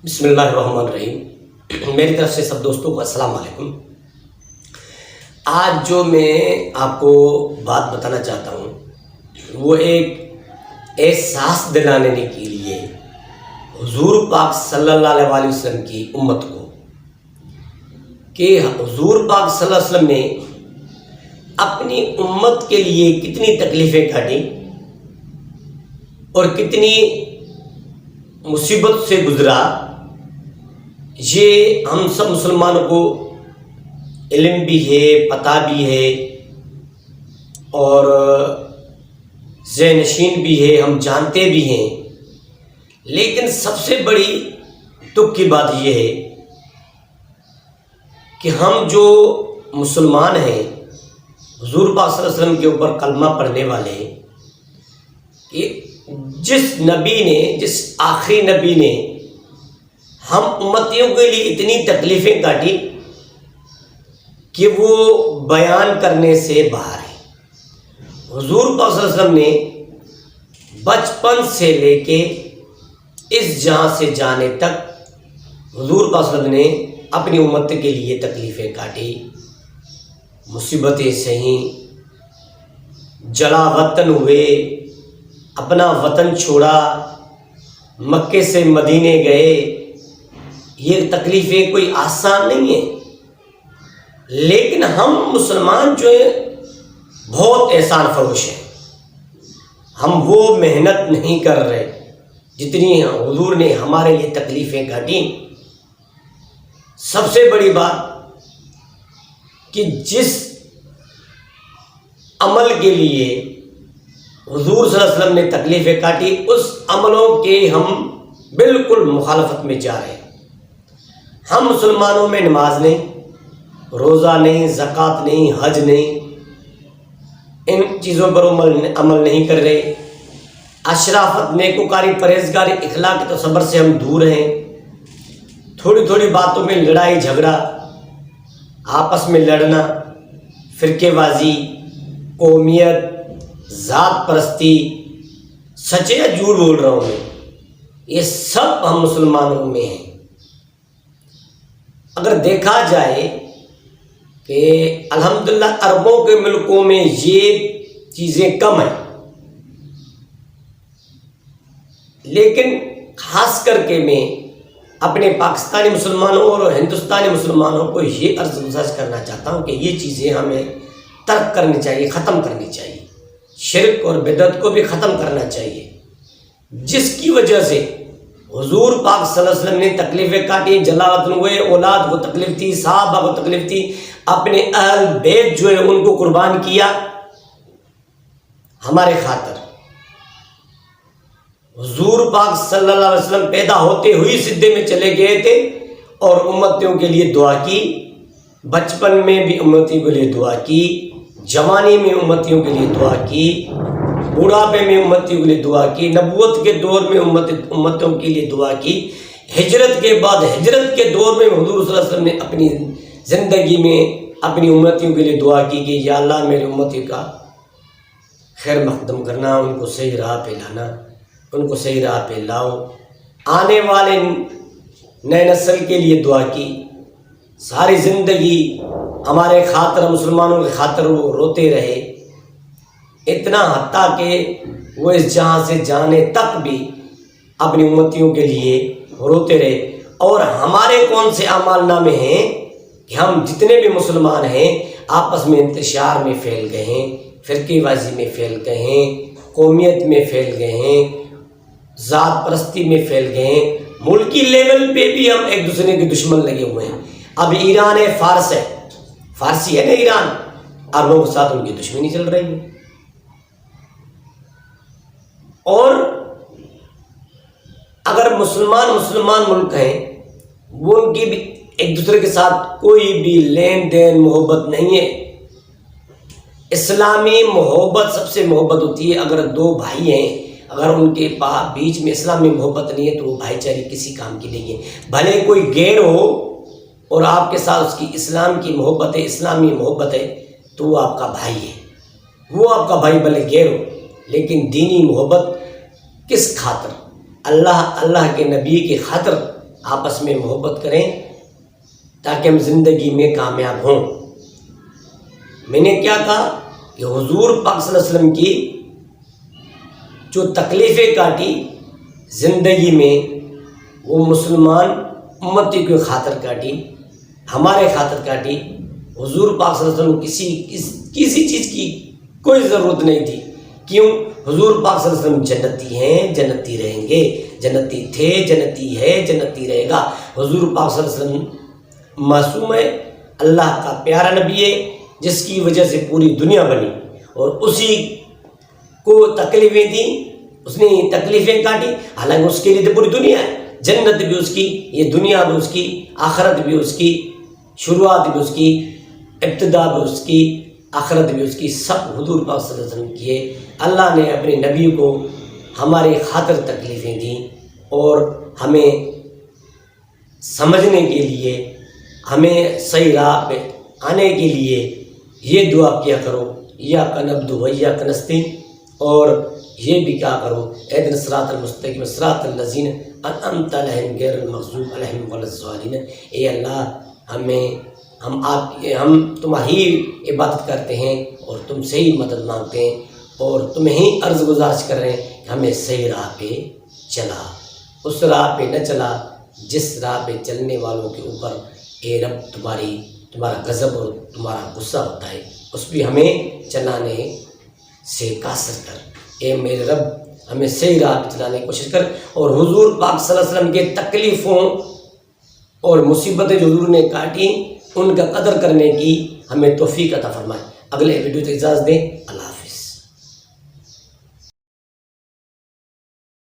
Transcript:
بسم اللہ الرحمن الرحیم۔ میری طرف سے سب دوستوں کو السلام علیکم۔ آج جو میں آپ کو بات بتانا چاہتا ہوں وہ ایک احساس دلانے کے لیے حضور پاک صلی اللہ علیہ وسلم کی امت کو کہ حضور پاک صلی اللہ علیہ وسلم نے اپنی امت کے لیے کتنی تکلیفیں کاٹی اور کتنی مصیبت سے گزرا، یہ ہم سب مسلمانوں کو علم بھی ہے، پتہ بھی ہے اور ذہن نشین بھی ہے، ہم جانتے بھی ہیں۔ لیکن سب سے بڑی دکھ کی بات یہ ہے کہ ہم جو مسلمان ہیں، حضور پاک صلی اللہ علیہ وسلم کے اوپر کلمہ پڑھنے والے ہیں، کہ جس آخری نبی نے ہم امتیوں کے لیے اتنی تکلیفیں کاٹی کہ وہ بیان کرنے سے باہر ہے۔ حضور پاک صلی اللہ علیہ وسلم نے بچپن سے لے کے اس جہاں سے جانے تک حضور پاک صلی اللہ علیہ وسلم نے اپنی امت کے لیے تکلیفیں کاٹی، مصیبتیں سہیں، جلا وطن ہوئے، اپنا وطن چھوڑا، مکے سے مدینے گئے۔ یہ تکلیفیں کوئی آسان نہیں ہیں، لیکن ہم مسلمان جو ہیں بہت احسان فروش ہیں۔ ہم وہ محنت نہیں کر رہے جتنی حضور نے ہمارے لیے تکلیفیں کاٹیں۔ سب سے بڑی بات کہ جس عمل کے لیے حضور صلی اللہ علیہ وسلم نے تکلیفیں کاٹی، اس عملوں کے ہم بالکل مخالفت میں جا رہے ہیں۔ ہم مسلمانوں میں نماز نہیں، روزہ نہیں، زکوٰۃ نہیں، حج نہیں، ان چیزوں پر عمل نہیں کر رہے۔ اشرافت، نیکوکاری، پرہیزگاری، اخلاق تو صبر سے ہم دور ہیں۔ تھوڑی تھوڑی باتوں میں لڑائی جھگڑا، آپس میں لڑنا، فرقے بازی، قومیت، ذات پرستی، سچ یا جھوٹ بول رہا ہوں میں، یہ سب ہم مسلمانوں میں ہیں۔ اگر دیکھا جائے کہ الحمدللہ عربوں کے ملکوں میں یہ چیزیں کم ہیں، لیکن خاص کر کے میں اپنے پاکستانی مسلمانوں اور ہندوستانی مسلمانوں کو یہ عرض گزارش کرنا چاہتا ہوں کہ یہ چیزیں ہمیں ترک کرنی چاہیے، ختم کرنی چاہیے۔ شرک اور بدعت کو بھی ختم کرنا چاہیے، جس کی وجہ سے حضور پاک صلی اللہ علیہ وسلم نے تکلیفیں کاٹی، جلا وطن ہوئے، اولاد کو تکلیف تھی، صحابہ کو تکلیف تھی، اپنے اہل بیت جو ہے ان کو قربان کیا ہمارے خاطر۔ حضور پاک صلی اللہ علیہ وسلم پیدا ہوتے ہوئی سدے میں چلے گئے تھے اور امتیوں کے لیے دعا کی، بچپن میں بھی امتیوں کے لیے دعا کی، جوانی میں امتیوں کے لیے دعا کی، بڑھاپے میں امتیوں کے لیے دعا کی، نبوت کے دور میں امتوں کے لیے دعا کی، ہجرت کے بعد ہجرت کے دور میں حضور صلی اللہ علیہ وسلم نے اپنی زندگی میں اپنی امتیوں کے لیے دعا کی کہ یا اللہ میرے امتی کا خیر مقدم کرنا، ان کو صحیح راہ پہ لانا، ان کو صحیح راہ پہ لاؤ۔ آنے والے نئے نسل کے لیے دعا کی، ساری زندگی ہمارے خاطر، مسلمانوں کے خاطر وہ روتے رہے، اتنا حتیٰ کہ وہ اس جہاں سے جانے تک بھی اپنی امتیوں کے لیے روتے رہے۔ اور ہمارے کون سے اعمال نامے ہیں کہ ہم جتنے بھی مسلمان ہیں آپس میں انتشار میں پھیل گئے ہیں، فرقے بازی میں پھیل گئے ہیں، قومیت میں پھیل گئے ہیں، ذات پرستی میں پھیل گئے ہیں، ملکی لیول پہ بھی ہم ایک دوسرے کے دشمن لگے ہوئے ہیں۔ اب ایران ہے، فارس ہے، فارسی ہے نا ایران، عربوں کے ساتھ ان کی دشمنی چل رہی ہے۔ اور اگر مسلمان ملک ہیں، وہ ان کی بھی ایک دوسرے کے ساتھ کوئی بھی لین دین محبت نہیں ہے۔ اسلامی محبت سب سے محبت ہوتی ہے۔ اگر دو بھائی ہیں، اگر ان کے بیچ میں اسلامی محبت نہیں ہے تو وہ بھائی چارے کسی کام کی نہیں ہے۔ بھلے کوئی غیر ہو اور آپ کے ساتھ اس کی اسلام کی محبت ہے، اسلامی محبت ہے، تو وہ آپ کا بھائی ہے، وہ آپ کا بھائی بھلے غیر ہو، لیکن دینی محبت کس خاطر؟ اللہ کے نبی کی خاطر آپس میں محبت کریں تاکہ ہم زندگی میں کامیاب ہوں۔ میں نے کیا کہا کہ حضور پاک صلی اللہ علیہ وسلم کی جو تکلیفیں کاٹی زندگی میں وہ مسلمان امتی کی خاطر کاٹی، ہمارے خاطر کاٹی۔ حضور پاک صلی اللہ علیہ وسلم کو کسی چیز کی کوئی ضرورت نہیں تھی۔ کیوں؟ حضور پاک صلی اللہ علیہ وسلم جنتی ہیں، جنتی رہیں گے، جنتی تھے، جنتی ہے، جنتی رہے گا۔ حضور پاک صلی اللہ علیہ وسلم معصوم ہے، اللہ کا پیارا نبی ہے، جس کی وجہ سے پوری دنیا بنی، اور اسی کو تکلیفیں دیں، اس نے تکلیفیں کاٹی، حالانکہ اس کے لیے تو پوری دنیا ہے۔ جنت بھی اس کی، یہ دنیا بھی اس کی، آخرت بھی اس کی، شروعات بھی اس کی، ابتدا بھی اس کی، آخرت بھی اس کی، سب حضور پاک صلی اللہ علیہ وسلم کی ہے۔ اللہ نے اپنے نبی کو ہماری خاطر تکلیفیں دیں اور ہمیں سمجھنے کے لیے، ہمیں صحیح راہ پہ آنے کے لیے یہ دعا کیا کرو، ایاک نعبد و ایاک نستعین، اور یہ بھی کہا کرو اہدنا الصراط المستقیم صراط الذین انعمت علیہم غیر المغضوب علیہم ولا الضالین۔ اے اللہ ہم تمہاری عبادت کرتے ہیں اور تم سے ہی مدد مانگتے ہیں، اور تمہیں ہی عرض گزارش کر رہے ہیں کہ ہمیں صحیح راہ پہ چلا، اس راہ پہ نہ چلا جس راہ پہ چلنے والوں کے اوپر اے رب تمہارا غضب اور تمہارا غصہ ہوتا ہے، اس بھی ہمیں چلانے سے قاصر کر۔ اے میرے رب ہمیں صحیح راہ پہ چلانے کی کوشش کر، اور حضور پاک صلی اللہ علیہ وسلم کے تکلیفوں اور مصیبتیں جو حضور نے کاٹی ان کا قدر کرنے کی ہمیں توفیق عطا فرمائے۔ اگلے ویڈیو تک اجازت دیں، اللہ